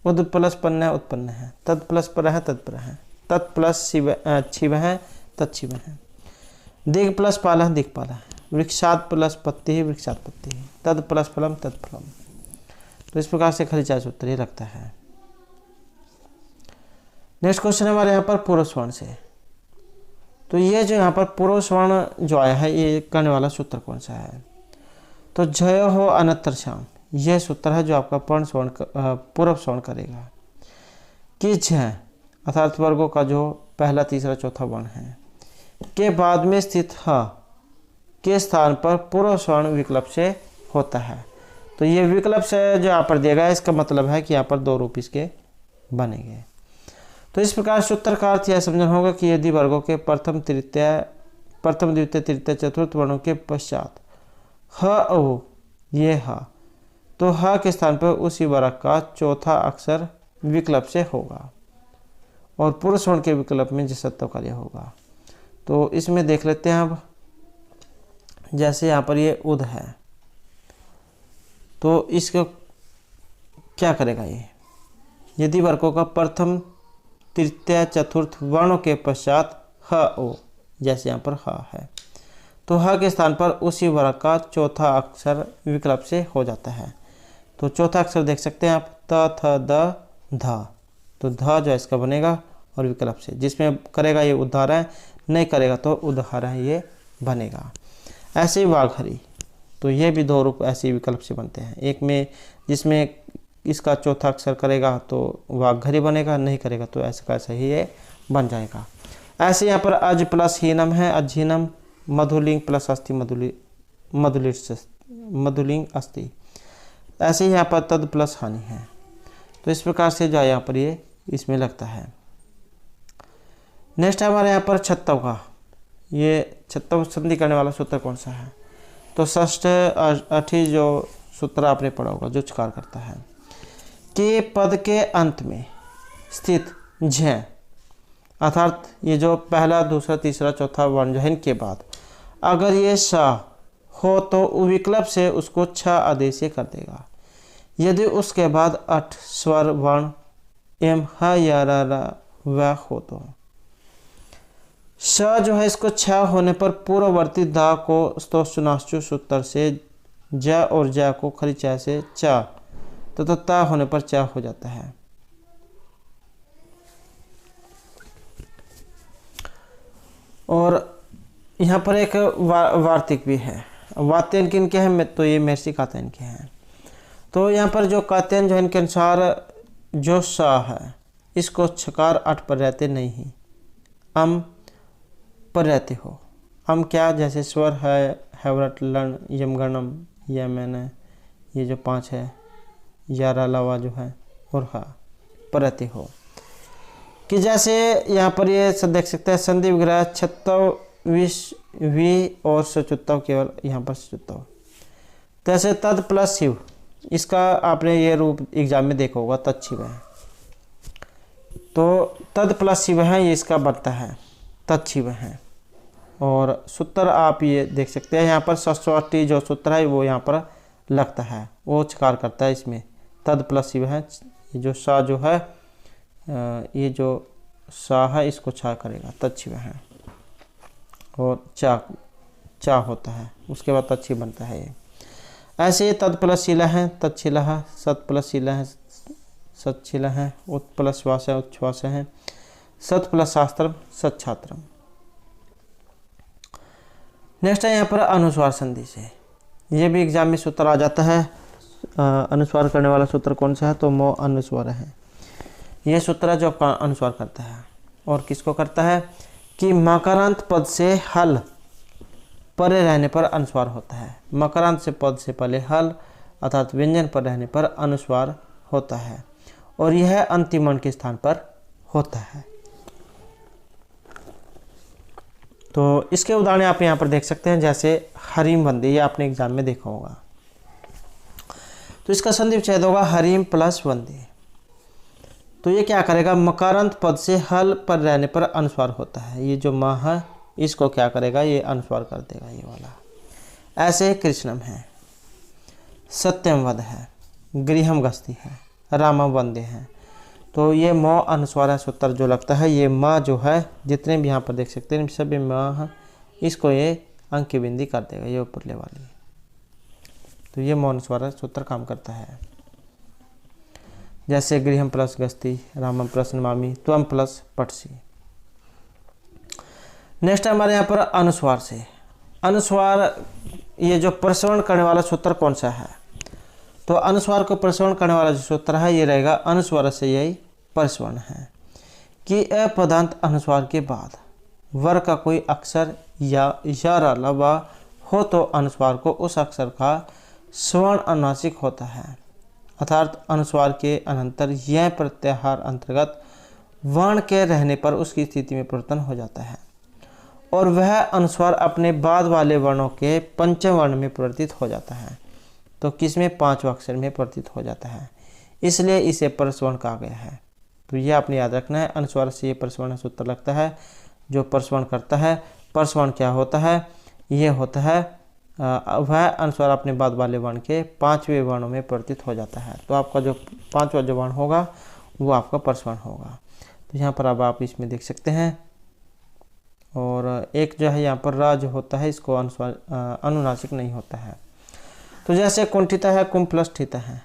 Speaker 1: उद प्लस पन्न उत्पन्न है, तद प्लस पर है तत्पर है, तत् प्लस छिव है तत्शिव है, दिग प्लस पाल है दिग्पाल है, वृक्षात प्लस पत्ती है वृक्षात पत्ती है, तद प्लस फलम तत्फलम। तो इस प्रकार से खरीचा सूत्र ही लगता है। नेक्स्ट क्वेश्चन है हमारे यहाँ पर पूर्व स्वर्ण से। तो ये जो यहाँ पर पूर्व स्वर्ण जो आया है ये करने वाला सूत्र कौन सा है? तो जय हो अनंतर श्याम, यह सूत्र है जो आपका पूर्व स्वर्ण करेगा कि झ अर्थात वर्गों का जो पहला तीसरा चौथा वर्ण है के बाद में स्थित ह के स्थान पर पूर्व स्वर्ण विकल्प से होता है। तो ये विकल्प से जो यहाँ पर दिया गया इसका मतलब है कि यहाँ पर दो रूप इसके बनेंगे। तो इस प्रकार सूत्र का अर्थ यह समझना होगा कि यदि वर्गों के प्रथम द्वितीय तृतीय चतुर्थ वर्णों के पश्चात ह ओ ये ह, तो ह के स्थान पर उसी वर्ग का चौथा अक्षर विकल्प से होगा और पूर्व स्वर्ण के विकल्प में जसत्व कार्य होगा। तो इसमें देख लेते हैं अब, जैसे यहाँ पर ये उद है तो इसको क्या करेगा ये, यदि वर्गों का प्रथम तृतीय चतुर्थ वर्णों के पश्चात ह ओ, जैसे यहाँ पर ह है तो ह के स्थान पर उसी वर्ग का चौथा अक्षर विकल्प से हो जाता है। तो चौथा अक्षर देख सकते हैं आप त थ द ध, तो ध जो इसका बनेगा और विकल्प से, जिसमें करेगा ये उद्धार है, नहीं करेगा तो उद्धार है ये बनेगा। ऐसे ही वाघरी, तो ये भी दो रूप ऐसे विकल्प से बनते हैं, एक में जिसमें इसका चौथा अक्षर करेगा तो वाघरी बनेगा, नहीं करेगा तो ऐसा कैसा ही ये बन जाएगा। ऐसे यहाँ पर अज प्लस हीनम है अजहीनम, मधुलिंग प्लस अस्थि मधुलिंग अस्थि, ऐसे ही यहाँ पर तद प्लस हानि है। तो इस प्रकार से जो यहाँ पर ये इसमें लगता है। नेक्स्ट है हमारे यहाँ पर छत्तव का, ये छत्तव संधि करने वाला सूत्र कौन सा है? तो षष्ठ अठी जो सूत्र आपने पढ़ा होगा जो चकार करता है कि पद के अंत में स्थित झ अर्थात ये जो पहला दूसरा तीसरा चौथा वर्ण जो है इनके बाद अगर ये श हो तो विकल्प से उसको छ आदेश कर देगा। यदि उसके बाद अठ स्वर वर्ण एम ह या र व हो तो श जो है इसको छ होने पर पूर्ववर्ती दा को स्तोश्चुनाश्चु सूत्र से ज और ज को खरी च से च तो ता होने पर च हो जाता है। और यहाँ पर एक वार्तिक भी है, वात्यन किन के हैं तो ये महर्षि कात्यायन के हैं। तो यहाँ पर जो कात्यायन जो है इनके अनुसार जो स है इसको छकार अठ पर रहते नहीं ही अम पर रहते हो। अम क्या, जैसे स्वर है हैवरट लर्ण यमगणम या मैंने ये जो पांच है यारा लावा जो है और हा पर रहते हो कि जैसे यहाँ पर ये सब देख सकते हैं संधि विग्रह छत्तव विश वी और सचुत्तव केवल यहाँ पर सचुत्तव। जैसे तद प्लस शिव, इसका आपने ये रूप एग्जाम में देखा होगा तत्शिव है, तो तद प्लस शिव है ये इसका बनता है तत्शिव है। और सूत्र आप ये देख सकते हैं यहाँ पर षष्ठी जो सूत्र है वो यहाँ पर लगता है, वो छकार करता है इसमें। तद प्लस शिव है, ये जो सा जो है ये जो सा है इसको छा करेगा, तद शिव है। और चा होता है, उसके बाद तद शिव बनता है ये। ऐसे ही तद प्लस शिला है, तत्शिला है, सत प्लस शिला है, सत्शिला है, उत प्लस श्वास है, उच्छ्वास है, सत प्लस शास्त्रम, सच्छात्रम। नेक्स्ट है यहाँ पर अनुस्वार संधि से, ये भी एग्जाम में सूत्र आ जाता है। अनुस्वार करने वाला सूत्र कौन सा है, तो मो अनुस्वार है। ये सूत्र जो आपका अनुस्वार करता है और किसको करता है कि मकरांत पद से हल परे रहने पर अनुस्वार होता है। मकरांत से पद से पहले हल अर्थात व्यंजन पर रहने पर अनुस्वार होता है और यह अंतिम वर्ण के स्थान पर होता है। तो इसके उदाहरण आप यहाँ पर देख सकते हैं, जैसे हरीम वंदे, ये आपने एग्जाम में देखा होगा। तो इसका संधि विच्छेद होगा हरीम प्लस वंदे। तो ये क्या करेगा, मकारांत पद से हल पर रहने पर अनुस्वार होता है। ये जो माँ है इसको क्या करेगा, ये अनुस्वार कर देगा ये वाला। ऐसे कृष्णम है, सत्यम वध है, गृहम गस्ती है, रामम वंदे है। तो ये मौ अनुस्वार है सूत्र जो लगता है। ये माँ जो है जितने भी यहाँ पर देख सकते हैं सभी माँ है, इसको ये अंक की बिंदी कर देगा, ये ऊपरले वाली। तो ये मौ अनुस्वार सूत्र काम करता है। जैसे गृहम प्लस गस्ती, रामम प्लस नमामि, त्वम प्लस पटसी। नेक्स्ट हमारे यहाँ पर अनुस्वार से। अनुस्वार ये जो प्रसवण करने वाला सूत्र कौन सा है, तो अनुस्वार को प्रसवण करने वाला जो सूत्र है ये रहेगा अनुस्वार से यही प्रसवण है कि अपदांत अनुस्वार के बाद वर का कोई अक्षर या अलावा हो तो अनुस्वार को उस अक्षर का स्वर्ण अनुनासिक होता है, अर्थात अनुस्वार के अनंतर यह प्रत्याहार अंतर्गत वर्ण के रहने पर उसकी स्थिति में परिवर्तन हो जाता है और वह अनुस्वार अपने बाद वाले वर्णों के पंचम वर्ण में परिवर्तित हो जाता है। तो किसमें, पांचवें अक्षर में परिवर्तित हो जाता है, इसलिए इसे प्रसवण कहा गया है। तो यह आपने याद रखना है, अनुस्वार से ये प्रसवण सूत्र लगता है जो प्रसवण करता है। प्रसवण क्या होता है, ये होता है वह अनुस्वार अपने बाद वाले वर्ण के पांचवें वर्णों में परिवर्तित हो जाता है। तो आपका जो पांचवा जो वर्ण होगा वो आपका प्रसवण होगा। तो यहाँ पर अब आप इसमें देख सकते हैं। और एक जो है यहाँ पर रा जो होता है इसको अनुस्वार अनुनासिक नहीं होता है। तो जैसे कुंठिता है, कुम प्लस ठिता है,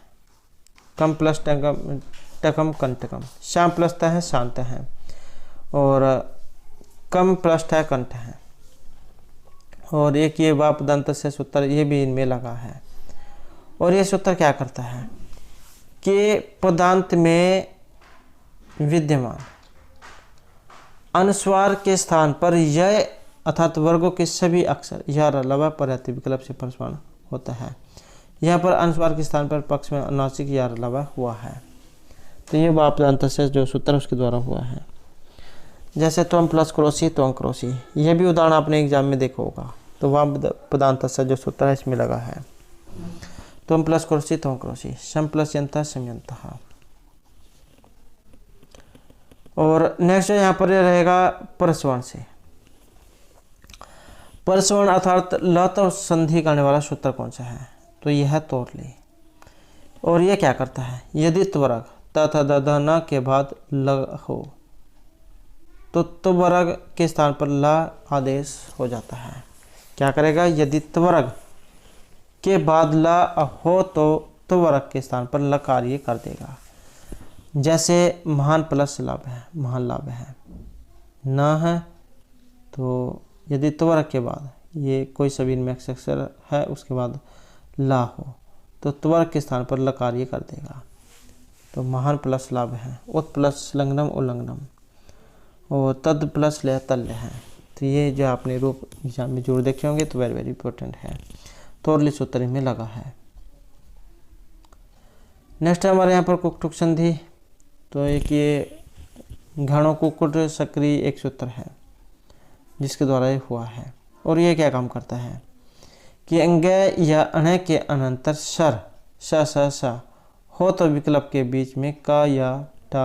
Speaker 1: कम प्लस टकम कंटकम, श्याम प्लस है, शांत है, और कम प्लस है, कंठ है। और एक ये वाप दंत से सूत्र ये भी इनमें लगा है। और ये सूत्र क्या करता है कि पदांत में विद्यमान अनुस्वार के स्थान पर यह अर्थात वर्गों के सभी अक्षर यार अलावा पर्यायी विकल्प से प्रसवण होता है। यहाँ पर अनुस्वार के स्थान पर पक्ष में अनुनासिक यार अलावा हुआ है। तो ये वाप दंत से जो सूत्र उसके द्वारा हुआ है। जैसे त्वम प्लस क्रोसी, त्वं क्रोसी, यह भी उदाहरण आपने एग्जाम में देखा होगा। तो वाप पदांत से जो सूत्र है इसमें लगा है। त्वम प्लस क्रोसी, त्वं क्रोसी, सम प्लस यंता, समयंता। और नेक्स्ट यहाँ पर रहेगा प्रसवण से। प्रसवण अर्थात लत संधि करने वाला सूत्र कौन सा है, तो यह है तोरली। और यह क्या करता है, यदि त्वरग तथा दधना के बाद लग हो तो त्वरग के स्थान पर ला आदेश हो जाता है। क्या करेगा, यदि त्वरग के बाद ला हो तो त्वरग के स्थान पर लकार ये कर देगा। जैसे महान प्लस लाभ है, महान लाभ है, न है, तो यदि त्वरग के बाद ये कोई सभी में अक्षर है उसके बाद ला हो तो त्वरग के स्थान पर लकार ये कर देगा। तो महान प्लस लाभ है, उत प्लस लंघनम उल्लंघनम, और तद प्लस लय तल्य है। तो ये जो आपने रूप एग्जाम में जोड़ देखे होंगे तो वेरी इंपॉर्टेंट है। तोरली सूत्र में लगा है। नेक्स्ट हमारे यहाँ पर कुक्कुट संधि। तो एक ये घणों कुक्कुट सक्रिय एक सूत्र है जिसके द्वारा ये हुआ है। और ये क्या काम करता है कि अंग या अण के अनंतर सर स हो तो विकल्प के बीच में का या टा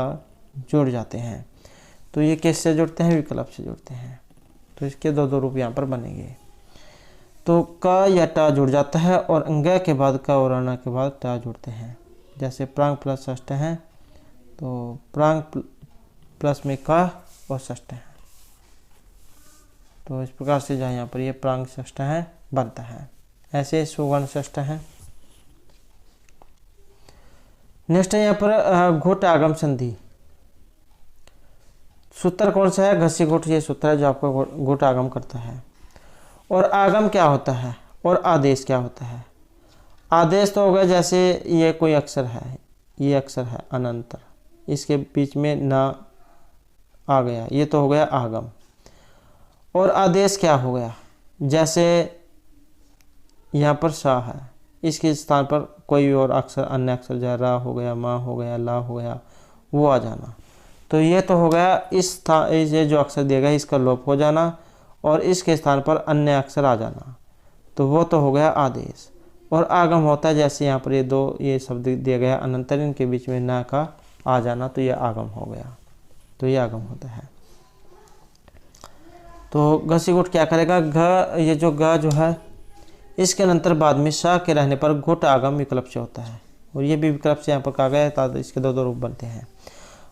Speaker 1: जुड़ जाते हैं। तो ये कैसे जुड़ते हैं, विकल्प से जुड़ते हैं। तो इसके दो दो रूप यहाँ पर बनेंगे। तो का या टा जुड़ जाता है और अंग के बाद का और अना के बाद टा जुड़ते हैं। जैसे प्रांग प्लस षष्ठ है तो प्रांग प्लस में का और षष्ठ है। तो इस प्रकार से जहाँ यहाँ पर ये प्रांग षष्ठ है बनता है। ऐसे सुगण षष्ठ है। नेक्स्ट है यहाँ पर घुट आगम संधि। सूत्र कौन सा है? घसी घुट ये सूत्र है जो आपको घुट आगम करता है। और आगम क्या होता है और आदेश क्या होता है? आदेश तो हो गया जैसे ये कोई अक्षर है, ये अक्षर है अनंतर, इसके बीच में ना आ गया, ये तो हो गया आगम। और आदेश क्या हो गया? जैसे यहाँ पर सा है, इसके स्थान पर कोई और अक्षर, अन्य अक्षर जैसे रा हो गया, मा हो गया, ला हो गया, वो आ जाना। तो ये तो हो गया इस स्थान, ये जो अक्षर दिया गया इसका लोप हो जाना और इसके स्थान पर अन्य अक्षर आ जाना, तो वो तो हो गया आदेश। और आगम होता है जैसे यहाँ पर ये शब्द दिया गया अनंतर, इनके बीच में ना का आ जाना, तो ये आगम हो गया। तो ये आगम होता है। तो घसी घुट क्या करेगा? घ, ये जो ग जो है इसके अनंतर बाद में सा के रहने पर घुट आगम विकल्प से होता है। और ये भी विकल्प से यहाँ पर कहा गया है, तो इसके दो दो रूप बनते हैं।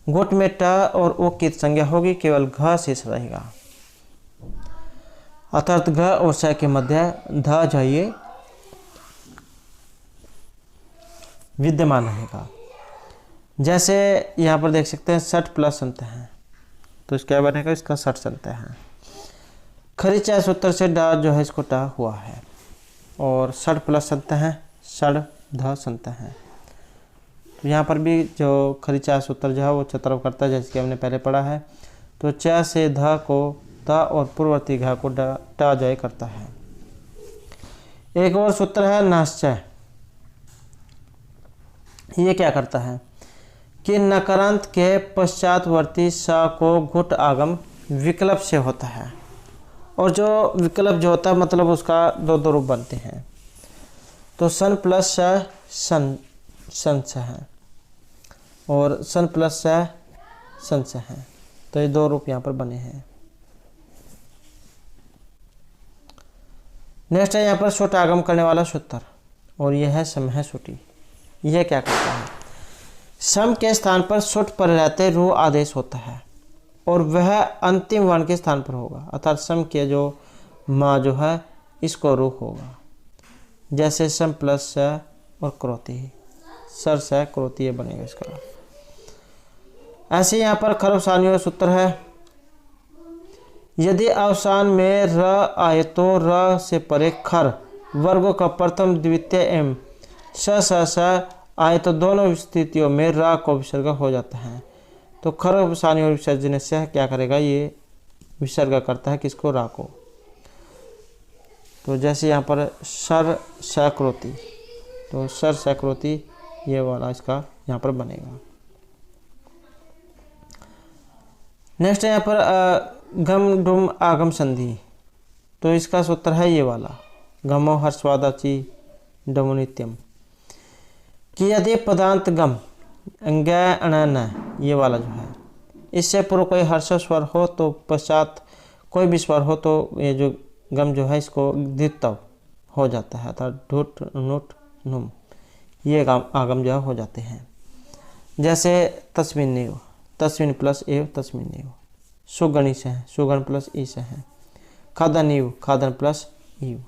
Speaker 1: घुट में ट और ओ की संज्ञा होगी, केवल घ शेष रहेगा। अर्थात घ और स के मध्य ध जाइए विद्यमान रहेगा। जैसे यहाँ पर देख सकते हैं 60 प्लस अंत है, तो इसका बनेगा, इसका 60 संत है। खरी चाय सूत्र से डा जो है इसको टा हुआ है और 60 प्लस संत है, 60 ध संत है। तो यहाँ पर भी जो खरी चाय सूत्र जो है वो चतुर्थ करता है, जैसे कि हमने पहले पढ़ा है। तो च से ध को ता और पूर्ववर्ती घ को टा जय करता है। एक और सूत्र है नाश्चय। ये क्या करता है कि नकारांत के पश्चातवर्ती सा को घुट आगम विकल्प से होता है। और जो विकल्प जो होता है मतलब उसका दो दो रूप बनते हैं। तो सन प्लस सन से है और सन प्लस सन से है, तो ये दो रूप यहाँ पर बने हैं। नेक्स्ट है यहाँ पर सुट आगम करने वाला सूत्र और यह है सम है सुटी। यह क्या करता है? सम के स्थान पर सुट पर रहते रू आदेश होता है और वह अंतिम वर्ण के स्थान पर होगा। अर्थात सम के जो माँ जो है इसको रू होगा। जैसे सम प्लस स और क्रोती, सर से क्रोती बनेगा इसका। ऐसे यहाँ पर खरवसानी सूत्र है। यदि अवसान में र आए तो र से परे खर वर्गों का प्रथम द्वितीय एवं स आए तो दोनों स्थितियों में रा को विसर्ग हो जाता है। तो खरवसानी और विसर्जन से क्या करेगा? ये विसर्ग करता है किसको? रा को। तो जैसे यहाँ पर सर सक्रोती, तो सर सक्रोती ये वाला इसका यहाँ पर बनेगा। नेक्स्ट है यहाँ पर घम डुम आगम संधि। तो इसका सूत्र है ये वाला, गमो हर्षवादाची डमो नित्यम, कि यदि पदांत गम अंग अनन ये वाला जो है इससे पूर्व कोई हर्ष स्वर हो तो पश्चात कोई भी स्वर हो तो ये जो गम जो है इसको द्वित्व हो जाता है। अर्थात ढुट नुट नुम ये आगम जो हो जाते हैं। जैसे तस्मिन नीव, तस्मिन प्लस एव तस्मिन नीव। सुगणी से है, सुगण प्लस ई से है। खादन ईव, खादन प्लस ईव।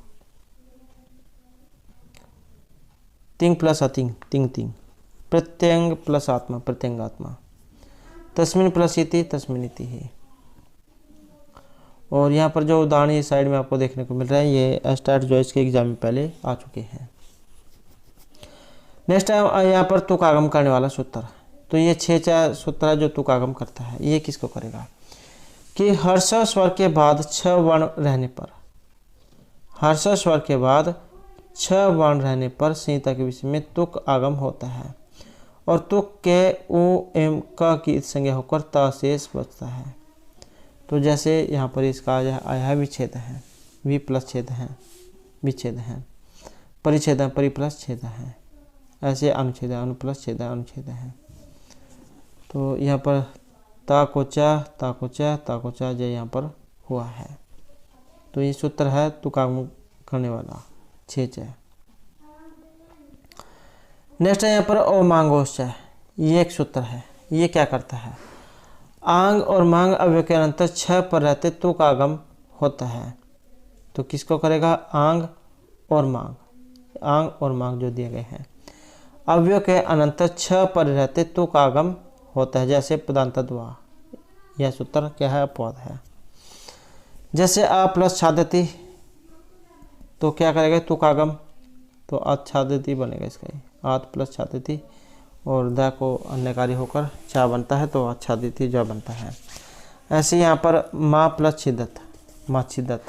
Speaker 1: तिंग प्लस अतिंग, तिंग तिंग। प्रत्यंग प्लस आत्मा, प्रत्यंगात्मा। तस्मिन प्लस इति, तस्मिन इति ही। और यहाँ पर जो उदाहरण इस साइड में आपको देखने को मिल रहा है ये एस्टैट जो इसके एग्जाम में पहले आ चुके हैं। नेक्स्ट है यहाँ पर तुक आगम करने वाला सूत्र। तो ये 6 सूत्र है जो तुक आगम करता है। ये किसको करेगा कि हर्ष स्वर के बाद 6 वर्ण रहने पर, हर्ष स्वर के बाद 6 वर्ण रहने पर संहिता के विषय में तुक आगम होता है और तुक के उ एम क की संज्ञा होकर त शेष बचता है। तो जैसे यहाँ पर इसका आया है विच्छेद है, वि प्लस छेद है, विच्छेद है। परिच्छेद है, परि प्लस छेद है। ऐसे अनुच्छेद है, अनु प्लस छेद है, अनुच्छेद है। तो यहाँ पर ता को चा, ता को चा, ता को चा जय यहाँ पर हुआ है। तो ये सूत्र है तुकागम करने वाला 6 है। नेक्स्ट है यहाँ पर अमांगोश है, ये एक सूत्र है। ये क्या करता है, आंग और मांग अवयव के अंतर 6 पर रहते तुकागम होता है। तो किसको करेगा, आंग और मांग, आंग और मांग जो दिए गए हैं, अवयव के अनंतर 6 पर रहते तुकागम होता है। जैसे पदांतद्वा, यह सूत्र क्या है, अपवाद है। जैसे आ प्लस छादती, तो क्या करेगा तुकागम, तो आच्छादित बनेगा इसका ही, आत प्लस छादित और द को अन्यकारी होकर चा बनता है, तो आच्छादित ज बनता है। ऐसे यहाँ पर माँ प्लस छिदत, माँ छिदत।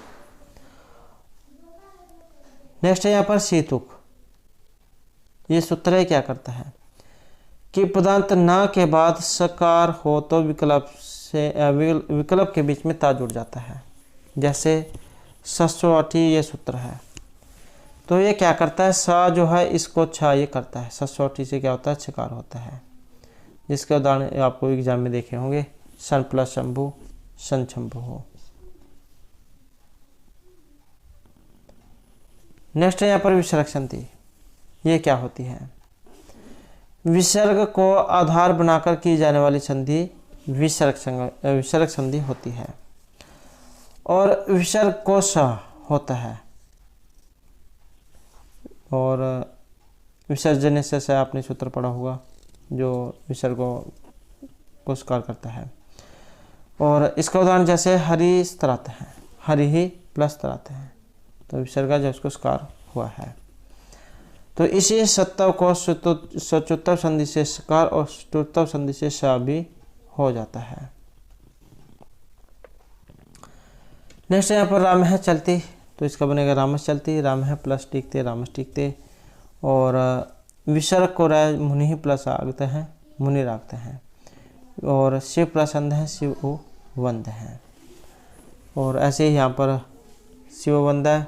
Speaker 1: नेक्स्ट है यहाँ पर शीतुक, ये सूत्र क्या करता है कि पदांत ना के बाद सकार हो तो विकल्प से विकल्प के बीच में ता जुड़ जाता है। जैसे सस्वाठी, ये सूत्र है। तो ये क्या करता है, सा जो है इसको छा ये करता है, सस्वाठी से क्या होता है, छकार होता है। जिसके उदाहरण आपको एग्जाम में देखे होंगे, सन प्लस शंभु, सन शंभु हो। नेक्स्ट है यहाँ पर विसर्ग संधि, ये क्या होती है, विसर्ग को आधार बनाकर की जाने वाली संधि विसर्ग संधि होती है। और विसर्ग को स होता है, और विसर्जन से आपने सूत्र पढ़ा होगा जो विसर्ग को स्कार करता है। और इसका उदाहरण जैसे हरि स्तराते हैं, हरि ही प्लस स्तराते हैं, तो विसर्ग जो उसको स्कार हुआ है। तो इसी सत्तव को सचुत्तव संधि से स्कार और चतुर्थव संधि से सा भी हो जाता है। नेक्स्ट यहाँ पर राम है चलती, तो इसका बनेगा रामस चलती, राम है प्लस टीकते, रामस टीकते। और विसर्ग को राय मुनि ही प्लस आगते हैं, मुनि रागते हैं। और शिव प्लस अंध है, शिव ओ वंद है। और ऐसे ही यहाँ पर शिव वंद है।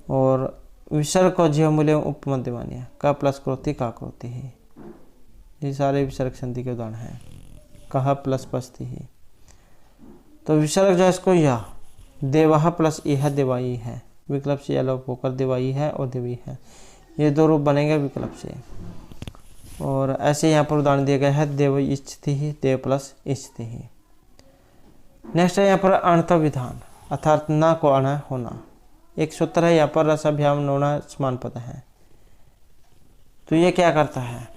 Speaker 1: और विसर्ग को जीव मूल्य उपमध्य मानिए, का प्लस क्रोति का क्रोति ही, ये सारे विसर्ग संधि के उदाहरण हैं। कहा प्लस पस्ती ही, तो विसर्ग जो है इसको यह देवाह प्लस यह देवाई है, विकल्प से अलोप होकर देवाई है और देवी है, ये दो रूप बनेंगे विकल्प से। और ऐसे यहाँ पर उदाहरण दिए गए हैं, देव इच्छति ही, देव प्लस इच्छति ही। नेक्स्ट है यहाँ पर अणत विधान, अर्थात न को अण होना। एक सूत्र है यहाँ पर रसाभ्याम नोना समान पद है। तो ये क्या करता है,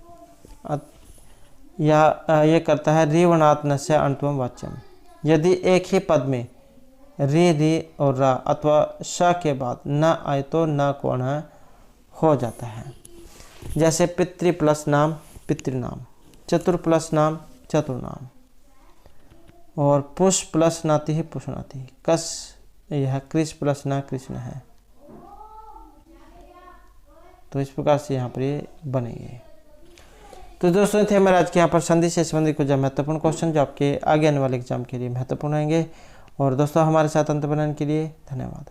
Speaker 1: ये करता है रिवणात्न से अणत्वम वाच्यम। यदि एक ही पद में री और रा अथवा श के बाद न आए तो न को अण हो जाता है। जैसे पितृ प्लस नाम पितृनाम, चतुर प्लस नाम चतुर्नाम। और पुष प्लस नाति ही पुष्णाति, कस यह कृष्ण प्लस ना कृष्ण है। तो इस प्रकार से यहाँ पर ये बनेंगे। तो दोस्तों थे हमारे आज के यहाँ पर संधि से संबंधित कुछ महत्वपूर्ण क्वेश्चन जो आपके आगे आने वाले एग्जाम के लिए महत्वपूर्ण रहेंगे। और दोस्तों हमारे साथ अंत बनाने के लिए धन्यवाद।